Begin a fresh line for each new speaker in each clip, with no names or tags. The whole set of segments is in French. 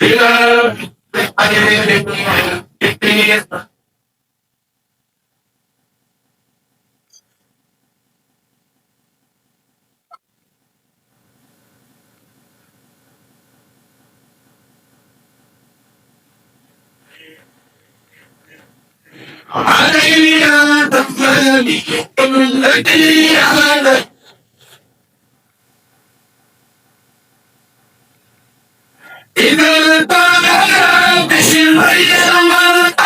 علينا تفاني التي على إذا طلع بشمعي المرأة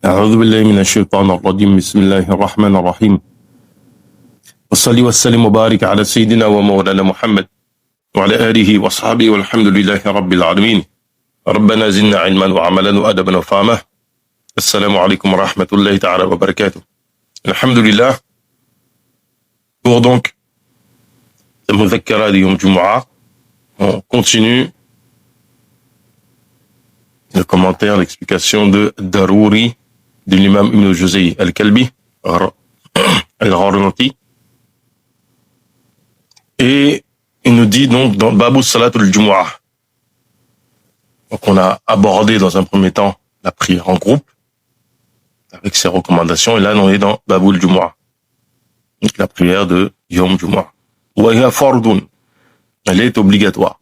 أعوذ بالله من الشيطان الرجيم بسم الله الرحمن الرحيم والصلاة والسلام وبارك على سيدنا ومولانا محمد وعلى آله وصحبه والحمد لله رب العالمين ربنا زدنا علما وعملا وأدبا وفهما السلام عليكم ورحمة الله تعالى وبركاته الحمد لله. Pour donc le Muzakkara de Yom Jumu'ah, on continue le commentaire, l'explication de Darouri de l'imam Ibn Juzay al-Kalbi, al-Gharnati. Et il nous dit donc dans Babu Salat al-Jumu'ah. Donc on a abordé dans un premier temps la prière en groupe, avec ses recommandations, et là on est dans Babu al-Jumu'ah. Donc la prière de Yom Jumu'ah. Wa hiya fardun. Elle est obligatoire.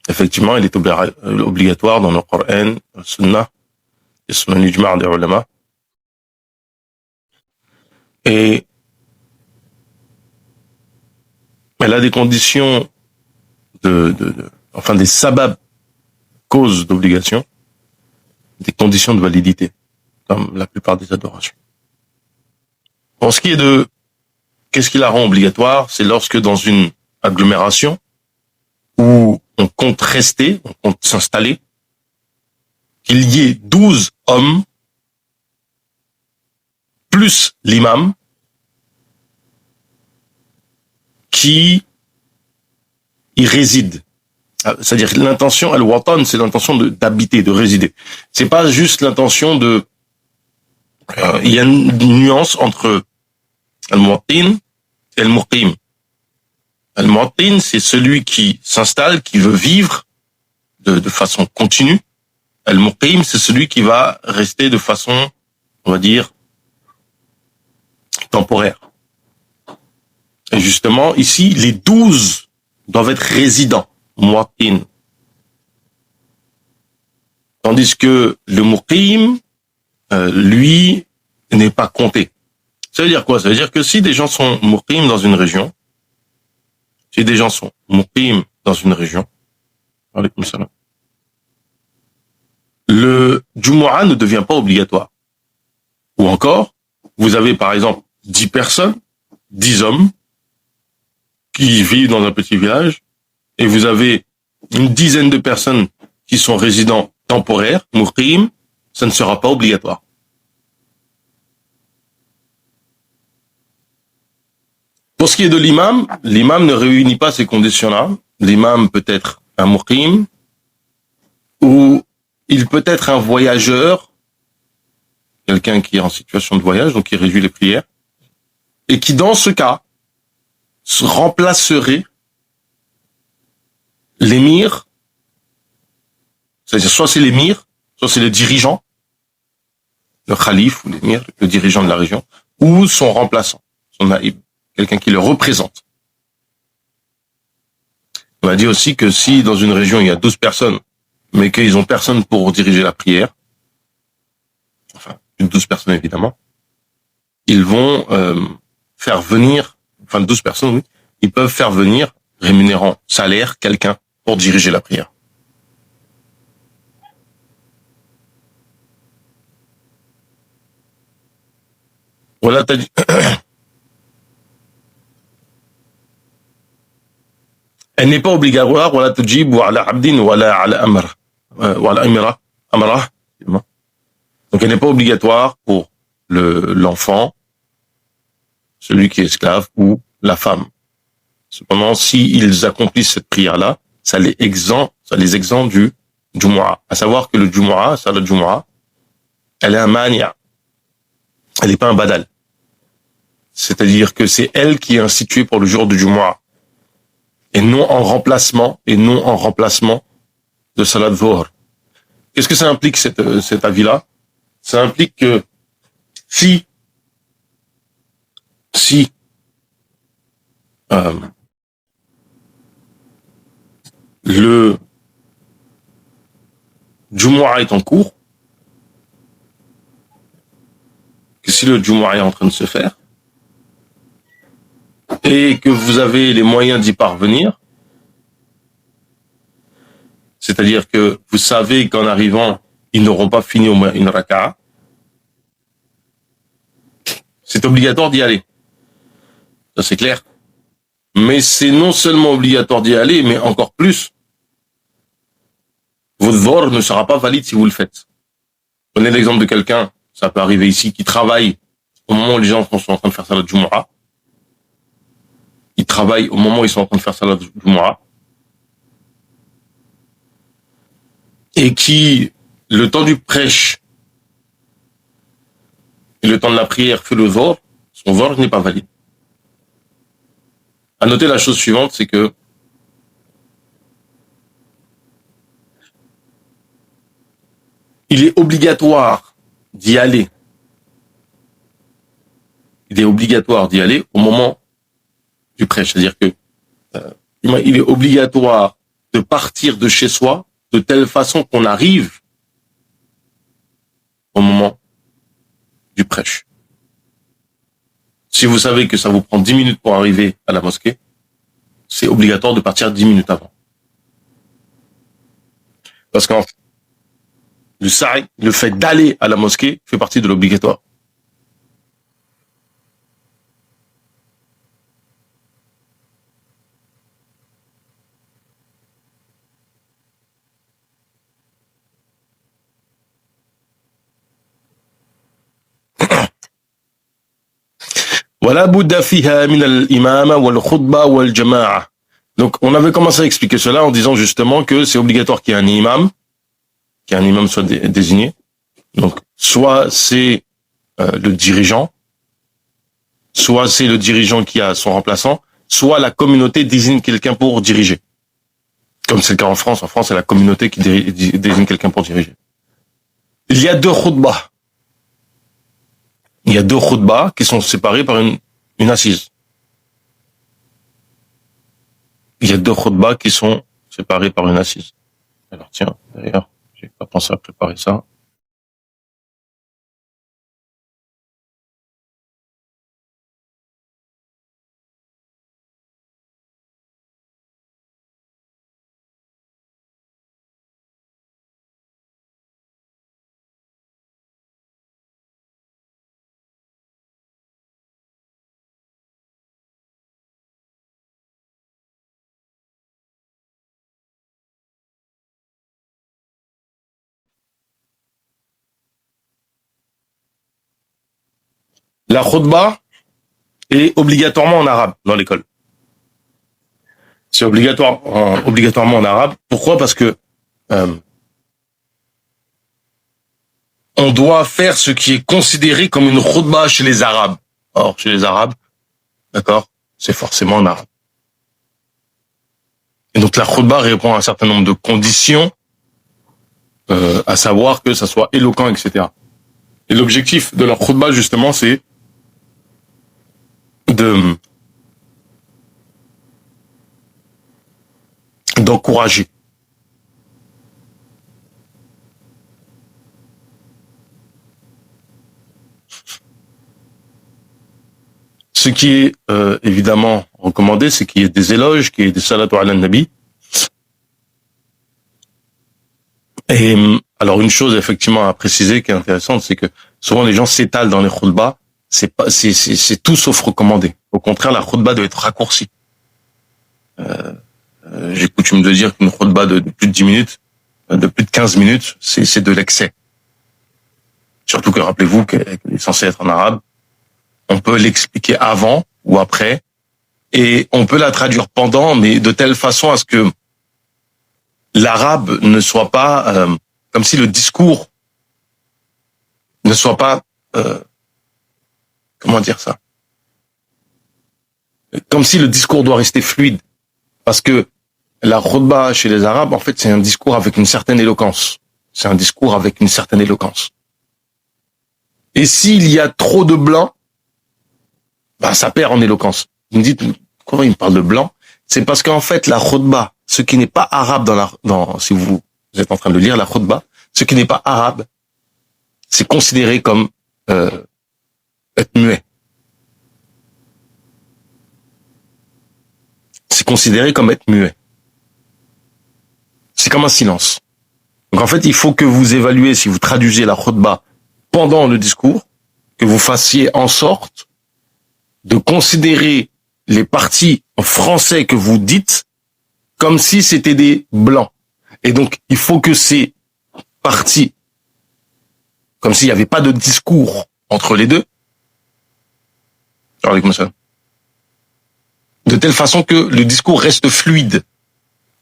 Effectivement, elle est obligatoire dans le Coran, le Sunnah, et selon l'ijma' des ulama. Et elle a des conditions enfin des sabab, causes d'obligation, des conditions de validité, comme la plupart des adorations. Pour ce qui est de qu'est-ce qui la rend obligatoire, c'est lorsque dans une agglomération où on compte rester, on compte s'installer, qu'il y ait 12 hommes plus l'imam qui y résident. C'est-à-dire que l'intention, al-watan, c'est l'intention d'habiter, de résider. C'est pas juste l'intention de... il y a une nuance entre al-mu'tin et al-muqim. Al-mu'tin, c'est celui qui s'installe, qui veut vivre de façon continue. Al-muqim, c'est celui qui va rester de façon, on va dire, temporaire. Et justement, ici, les 12 doivent être résidents, mu'tin. Tandis que le muqim, lui, n'est pas compté. Ça veut dire quoi? Ça veut dire que si des gens sont muqim dans une région, si des gens sont muqim dans une région, alaykoum salam, le Jumu'ah ne devient pas obligatoire. Ou encore, vous avez par exemple 10 personnes, 10 hommes, qui vivent dans un petit village, et vous avez une dizaine de personnes qui sont résidents temporaires, muqim, ça ne sera pas obligatoire. Pour ce qui est de l'imam, l'imam ne réunit pas ces conditions-là. L'imam peut être un muqim, ou il peut être un voyageur, quelqu'un qui est en situation de voyage, donc qui réduit les prières, et qui dans ce cas se remplacerait l'émir, c'est-à-dire soit c'est l'émir, soit c'est le dirigeant, le khalif ou l'émir, le dirigeant de la région, ou son remplaçant, son naïb, quelqu'un qui le représente. On a dit aussi que si dans une région il y a 12 personnes, mais qu'ils ont personne pour diriger la prière, enfin, une 12 personnes évidemment, ils vont faire venir, enfin 12 personnes, oui, ils peuvent faire venir, rémunérant salaire, quelqu'un pour diriger la prière. Voilà, t'as dit. Elle n'est pas obligatoire, voilà, tujib, wa ala abdin, wa ala amr, wa ala amrah. Donc elle n'est pas obligatoire pour l'enfant, celui qui est esclave, ou la femme. Cependant, si ils accomplissent cette prière-là, ça les exempte du Jumu'ah. À savoir que le Jumu'ah, salat Jumu'ah, elle est un mania. Elle n'est pas un badal. C'est-à-dire que c'est elle qui est instituée pour le jour du Jumu'ah. Et non en remplacement de salat Dhuhr. Qu'est-ce que ça implique, cet avis-là? Ça implique que si le Jumu'ah est en cours, que si le Jumu'ah est en train de se faire, et que vous avez les moyens d'y parvenir, c'est-à-dire que vous savez qu'en arrivant, ils n'auront pas fini au moins une raka'a, c'est obligatoire d'y aller. Ça, c'est clair. Mais c'est non seulement obligatoire d'y aller, mais encore plus, votre dhuhr ne sera pas valide si vous le faites. Prenez l'exemple de quelqu'un, ça peut arriver ici, qui travaille au moment où les gens sont en train de faire salat Jumu'ah. Ils travaillent au moment où ils sont en train de faire salat Jumu'ah. Et qui, le temps du prêche et le temps de la prière fait le dhuhr, son dhuhr n'est pas valide. À noter la chose suivante, c'est que il est obligatoire d'y aller. Il est obligatoire d'y aller au moment du prêche. C'est-à-dire que il est obligatoire de partir de chez soi de telle façon qu'on arrive au moment du prêche. Si vous savez que ça vous prend 10 minutes pour arriver à la mosquée, c'est obligatoire de partir 10 minutes avant. Parce qu'en fait, le sa'i, le fait d'aller à la mosquée, fait partie de l'obligatoire. ولا بد فيها من الإمامة والخطبة والجماعة. Donc, on avait commencé à expliquer cela en disant justement que c'est obligatoire qu'il y ait un imam soit désigné. Donc, soit c'est le dirigeant, soit c'est le dirigeant qui a son remplaçant, soit la communauté désigne quelqu'un pour diriger. Comme c'est le cas en France. En France, c'est la communauté qui désigne quelqu'un pour diriger. Il y a deux khutbahs. Il y a deux khutbahs qui sont séparés par une assise. Il y a deux khutbahs qui sont séparés par une assise. Alors tiens, d'ailleurs, j'ai pas pensé à préparer ça. La khutbah est obligatoirement en arabe dans l'école. C'est obligatoirement en arabe. Pourquoi? Parce que on doit faire ce qui est considéré comme une khutbah chez les Arabes. Or, chez les Arabes, d'accord, c'est forcément en arabe. Et donc la khutbah répond à un certain nombre de conditions, à savoir que ça soit éloquent, etc. Et l'objectif de leur khutbah, justement, c'est d'encourager. Ce qui est évidemment recommandé, c'est qu'il y ait des éloges, qu'il y ait des salatu ala nabi. Et alors une chose effectivement à préciser qui est intéressante, c'est que souvent les gens s'étalent dans les khutbahs. C'est tout sauf recommandé. Au contraire, la khutbah doit être raccourcie. J'ai coutume de dire qu'une khutbah de plus de 10 minutes, de plus de 15 minutes, c'est de l'excès. Surtout que rappelez-vous qu'elle est censée être en arabe. On peut l'expliquer avant ou après, et on peut la traduire pendant, mais de telle façon à ce que l'arabe ne soit pas comme si le discours ne soit pas comment dire ça, comme si le discours doit rester fluide, parce que la khutba chez les Arabes, en fait, c'est un discours avec une certaine éloquence. C'est un discours avec une certaine éloquence. Et s'il y a trop de blanc, bah, ça perd en éloquence. Vous me dites, pourquoi il me parle de blanc? C'est parce qu'en fait, la khutba, ce qui n'est pas arabe si vous êtes en train de lire la khutba, ce qui n'est pas arabe, c'est considéré comme être muet. C'est considéré comme être muet. C'est comme un silence. Donc en fait, il faut que vous évaluez, si vous traduisez la khutba pendant le discours, que vous fassiez en sorte de considérer les parties en français que vous dites comme si c'était des blancs. Et donc, il faut que ces parties, comme s'il n'y avait pas de discours entre les deux, de telle façon que le discours reste fluide.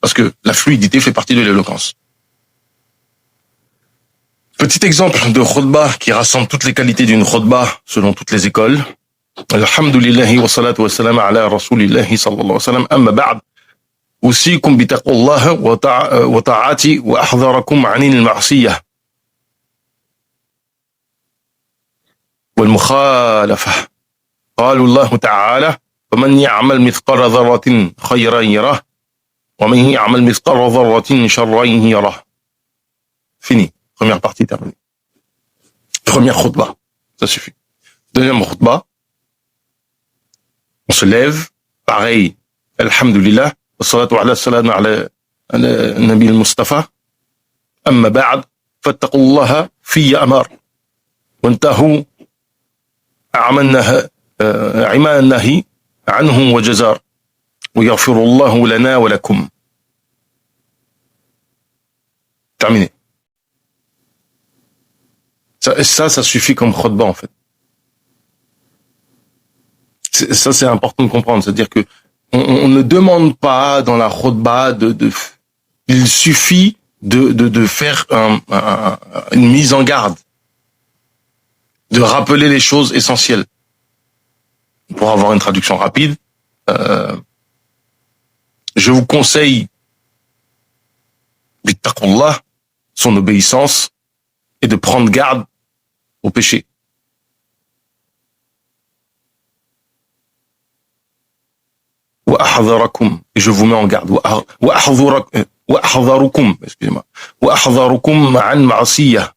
Parce que la fluidité fait partie de l'éloquence. Petit exemple de khutbah qui rassemble toutes les qualités d'une khutbah selon toutes les écoles. Alhamdulillahi wa salatu wa salam ala rasulillahi sallallahu alayhi wa sallam. Amma ba'd. أوصيكم بتقوى الله وطاعته وأحذركم عن المعصية والمخالفة. قال الله تعالى: فمن يعمل مثقال ذرة خيرا يره ومن يعمل مثقال ذرة شرا يره. Fini. Première partie terminée. Première khutbah. Ça suffit. Deuxième khutbah. On se lève. Pareil. Alhamdulillah. والصلاة على السلام على النبي المصطفى. أما بعد فاتقوا الله في أمر وانتهوا عما النهي عنه وجزار ويغفر الله لنا ولكم. Terminé. Ça suffit comme khutbah en fait. Ça c'est important de comprendre, c'est-à-dire que on ne demande pas dans la khutbah il suffit de faire une mise en garde, de rappeler les choses essentielles. Pour avoir une traduction rapide, je vous conseille bittaqullah, son obéissance, et de prendre garde au péché. وأحذركم, et je vous mets en garde. وأحذركم, excusez-moi. وأحذركم عن معصية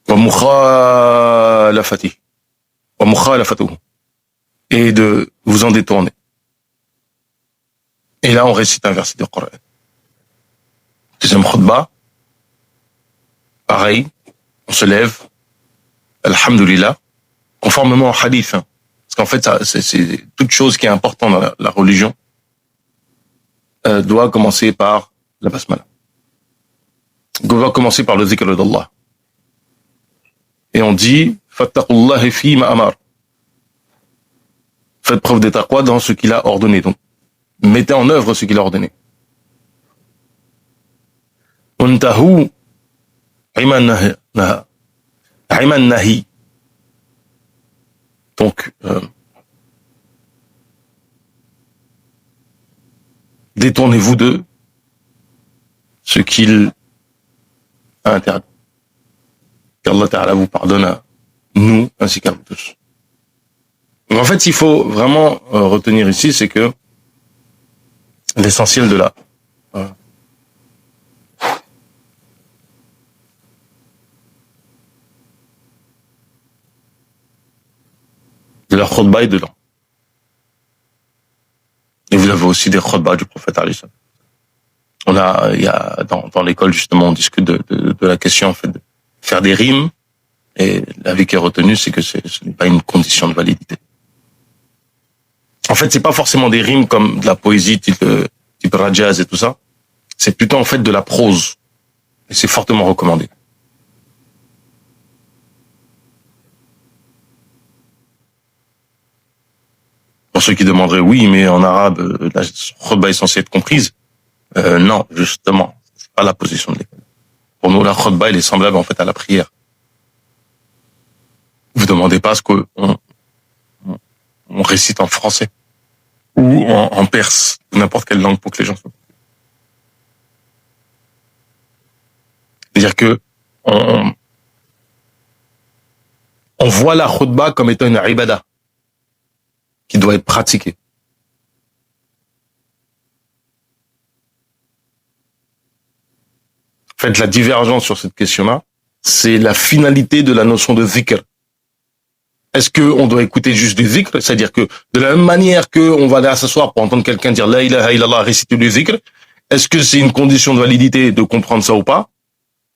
ومخالفته, et de vous en détourner. Et là, on récite un verset du Coran. Deuxième khutbah, pareil, on se lève, alhamdulillah, conformément au hadith, hein. Parce qu'en fait, c'est toute chose qui est importante dans la religion doit commencer par la basmala. Doit commencer par le zikr d'Allah. Et on dit fattaqullahi fi ma amar. Faites preuve de taqwa dans ce qu'il a ordonné. Donc, mettez en œuvre ce qu'il a ordonné. Untahu iman nahi. Donc, détournez-vous de ce qu'il a interdit. Qu'Allah Ta'ala vous pardonne à nous ainsi qu'à vous tous. Donc, en fait, il faut vraiment retenir ici, c'est que l'essentiel de la khutbah est dedans. Et vous avez aussi des khutbahs du prophète alayhi salam. Il y a dans l'école justement, on discute de la question en fait de faire des rimes, et l'avis qui est retenu, c'est que ce n'est pas une condition de validité. En fait, c'est pas forcément des rimes comme de la poésie type Rajaz et tout ça. C'est plutôt en fait de la prose, et c'est fortement recommandé. Pour ceux qui demanderaient, oui, mais en arabe, la khutbah est censée être comprise. Non, justement, c'est pas la position de l'école. Pour nous, la khutba, elle est semblable en fait à la prière. Vous demandez pas ce qu'on on récite en français ou en perse, ou n'importe quelle langue pour que les gens soient. C'est-à-dire que on voit la khutba comme étant une ibada qui doit être pratiquée. En fait, la divergence sur cette question-là, c'est la finalité de la notion de zikr. Est-ce qu'on doit écouter juste du zikr, c'est-à-dire que de la même manière qu'on va aller s'asseoir pour entendre quelqu'un dire la ilaha illallah, réciter du zikr, est-ce que c'est une condition de validité de comprendre ça ou pas?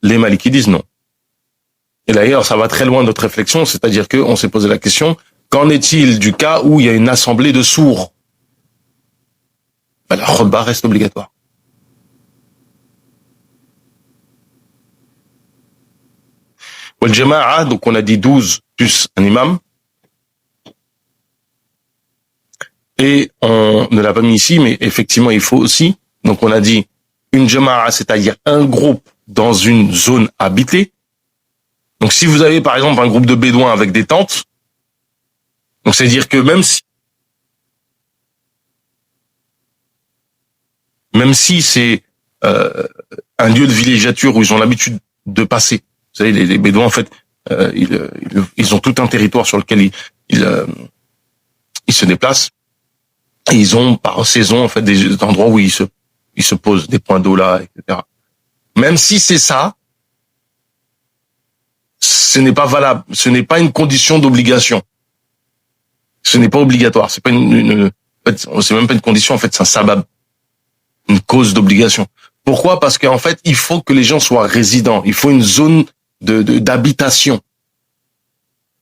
Les Malikis disent non. Et d'ailleurs, ça va très loin de notre réflexion, c'est-à-dire qu'on s'est posé la question, qu'en est-il du cas où il y a une assemblée de sourds? Ben, la khutba reste obligatoire. Wal jama'a, donc on a dit 12 plus un imam. Et on ne l'a pas mis ici, mais effectivement, il faut aussi. Donc on a dit une jama'a, c'est-à-dire un groupe dans une zone habitée. Donc si vous avez par exemple un groupe de bédouins avec des tentes, donc c'est-à-dire que même si c'est un lieu de villégiature où ils ont l'habitude de passer, vous savez, les bédouins en fait, ils ont tout un territoire sur lequel ils se déplacent. Et ils ont par saison en fait des endroits où ils se posent, des points d'eau là, etc. Même si c'est ça, ce n'est pas valable, ce n'est pas une condition d'obligation. Ce n'est pas obligatoire, c'est pas en fait, c'est même pas une condition, en fait, c'est un sabab, une cause d'obligation. Pourquoi? Parce qu'en fait, il faut que les gens soient résidents, il faut une zone d'habitation.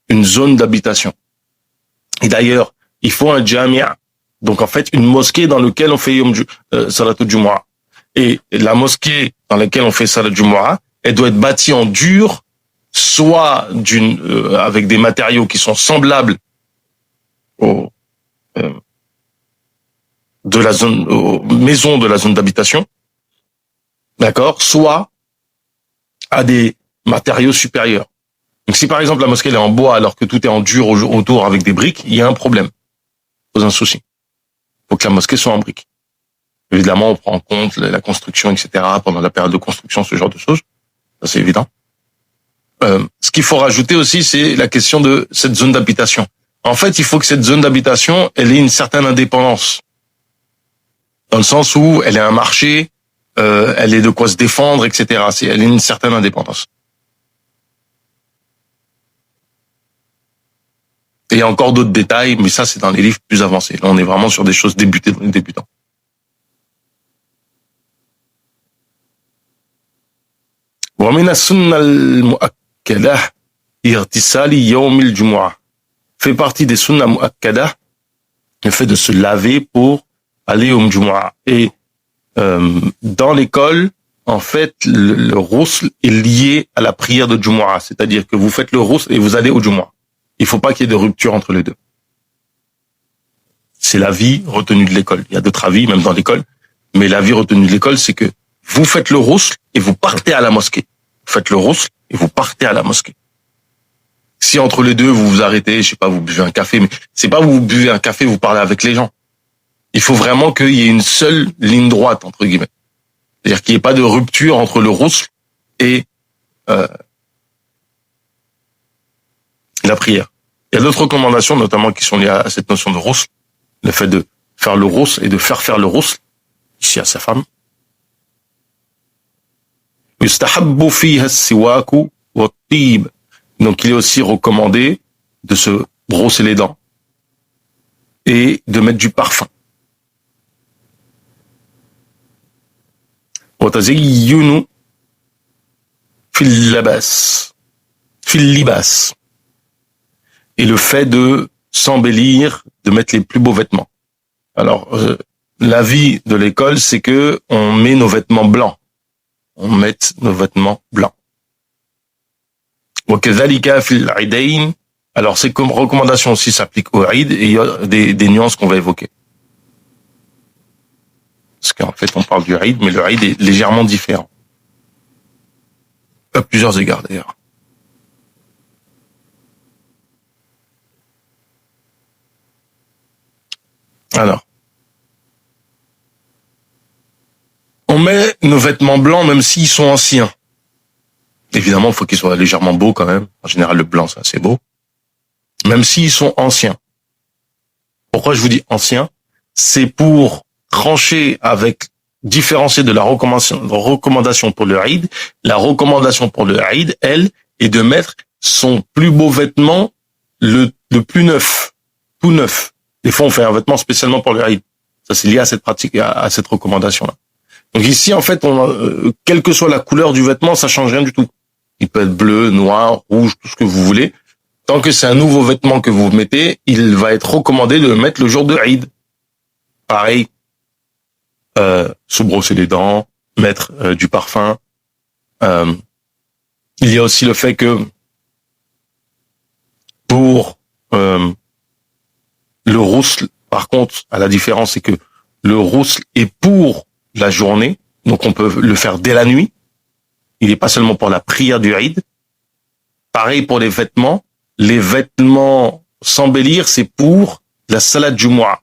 Une zone d'habitation. Et d'ailleurs, il faut un jami'a. Donc en fait, une mosquée dans laquelle on fait Salatul Jumu'ah. Et la mosquée dans laquelle on fait Salatul Jumu'ah, elle doit être bâtie en dur, soit avec des matériaux qui sont semblables aux maisons de la zone d'habitation, d'accord, soit à des matériaux supérieurs. Donc si par exemple la mosquée elle est en bois alors que tout est en dur autour avec des briques, il y a un problème, pose un souci. Il faut que la mosquée soit en briques. Évidemment, on prend en compte la construction, etc. pendant la période de construction, ce genre de choses. Ça, c'est évident. Ce qu'il faut rajouter aussi, c'est la question de cette zone d'habitation. En fait, il faut que cette zone d'habitation, elle ait une certaine indépendance. Dans le sens où elle est un marché, elle est de quoi se défendre, etc. Elle ait une certaine indépendance. Et il y a encore d'autres détails, mais ça, c'est dans les livres plus avancés. Là, on est vraiment sur des choses débutants. ومن السنة المؤكدة اغتسال يوم الجمعة fait partie des sunna mu'akkada, le fait de se laver pour aller au Jumu'ah. Et dans l'école, en fait, le ghusl est lié à la prière de Jumu'ah, c'est-à-dire que vous faites le ghusl et vous allez au Jumu'ah. Il faut pas qu'il y ait de rupture entre les deux. C'est la vie retenue de l'école. Il y a d'autres avis, même dans l'école, mais la vie retenue de l'école, c'est que vous faites le ghusl et vous partez à la mosquée. Vous faites le ghusl et vous partez à la mosquée. Si entre les deux, vous vous arrêtez, je sais pas, vous buvez un café, mais c'est pas vous buvez un café, vous parlez avec les gens. Il faut vraiment qu'il y ait une seule ligne droite, entre guillemets. C'est-à-dire qu'il n'y ait pas de rupture entre le ghusl et la prière. Il y a d'autres recommandations, notamment qui sont liées à cette notion de ghusl, le fait de faire le ghusl et de faire le ghusl, ici à sa femme. يستحب فيها السواك والطيب. Donc il est aussi recommandé de se brosser les dents et de mettre du parfum. وتزين في اللباس في اللباس. Et le fait de s'embellir, de mettre les plus beaux vêtements. Alors, l'avis de l'école, c'est que on met nos vêtements blancs. On met nos vêtements blancs. وكذلك في العيدين. Alors, ces recommandations aussi s'appliquent au Eid et il y a des nuances qu'on va évoquer. Parce qu'en fait, on parle du Eid, mais le Eid est légèrement différent. À plusieurs égards, d'ailleurs. Alors. On met nos vêtements blancs même s'ils sont anciens. Évidemment, il faut qu'ils soient légèrement beaux quand même. En général, le blanc, c'est assez beau. Même s'ils sont anciens. Pourquoi je vous dis anciens? C'est pour trancher avec, différencier de la recommandation pour le Eid. La recommandation pour le Eid, elle, est de mettre son plus beau vêtement, le plus neuf, tout neuf. Des fois, on fait un vêtement spécialement pour le Eid. Ça, c'est lié à cette pratique, à cette recommandation-là. Donc ici, en fait, quelle que soit la couleur du vêtement, ça change rien du tout. Il peut être bleu, noir, rouge, tout ce que vous voulez. Tant que c'est un nouveau vêtement que vous mettez, il va être recommandé de le mettre le jour de Eid. Pareil, se brosser les dents, mettre du parfum. Il y a aussi le fait que pour le rousl, par contre, à la différence, c'est que le rousl est pour la journée, donc on peut le faire dès la nuit. Il n'est pas seulement pour la prière du Eid. Pareil pour les vêtements s'embellir, c'est pour la salat Jumu'ah.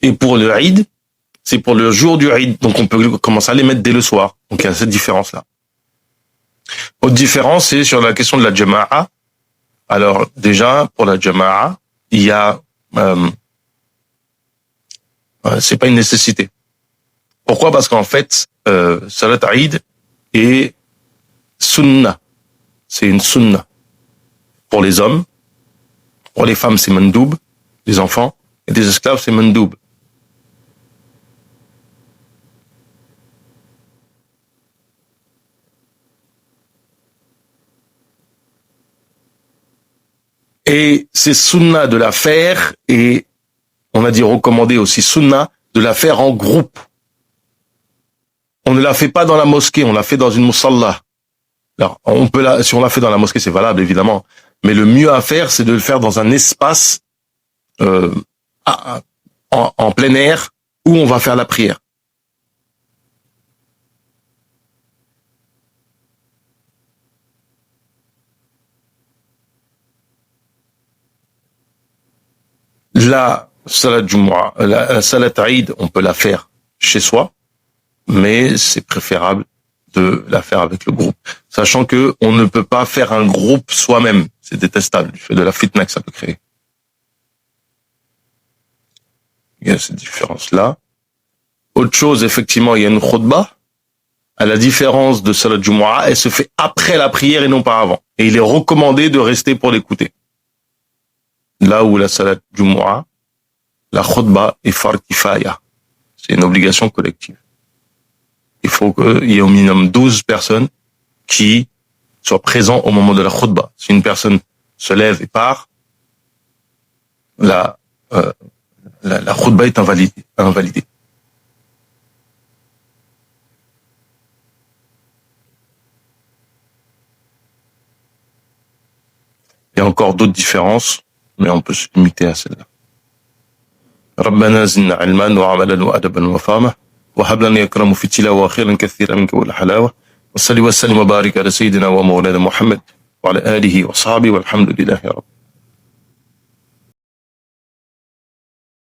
Et pour le Eid, c'est pour le jour du Eid, donc on peut commencer à les mettre dès le soir. Donc il y a cette différence-là. Autre différence, c'est sur la question de la Jama'a. Alors déjà, pour la Jama'a, il y a... c'est pas une nécessité. Pourquoi? Parce qu'en fait, Salat Eid est sunnah. C'est une sunnah. Pour les hommes, pour les femmes, c'est mandoub, les enfants, et des esclaves, c'est mandoub. Et c'est sunnah de la faire, et on a dit recommandé aussi sunnah de la faire en groupe. On ne la fait pas dans la mosquée, on la fait dans une musalla. Alors, si on la fait dans la mosquée, c'est valable, évidemment. Mais le mieux à faire, c'est de le faire dans un espace en plein air où on va faire la prière. La salat Jumu'ah, la salat Eid, on peut la faire chez soi, mais c'est préférable de la faire avec le groupe. Sachant que on ne peut pas faire un groupe soi-même. C'est détestable. Du fait de la fitna que ça peut créer. Il y a cette différence-là. Autre chose, effectivement, il y a une khutbah. À la différence de salat Jumu'ah, elle se fait après la prière et non pas avant. Et il est recommandé de rester pour l'écouter. Là où la salat Jumu'ah, la khutbah est fard kifaya. C'est une obligation collective. Il faut qu'il y ait au minimum 12 personnes qui soient présents au moment de la khutbah. Si une personne se lève et part, la khutbah est invalidée. Il y a encore d'autres différences, mais on peut se limiter à celle-là. ربنا زدنا علما وعملا وأدبا وفهما وهب لنا يكرم في التلاوة خيرا كثيرا منك والحلاوة وصلي وسلم وبارك على سيدنا ومولانا محمد وعلى آله وصحبه والحمد لله رب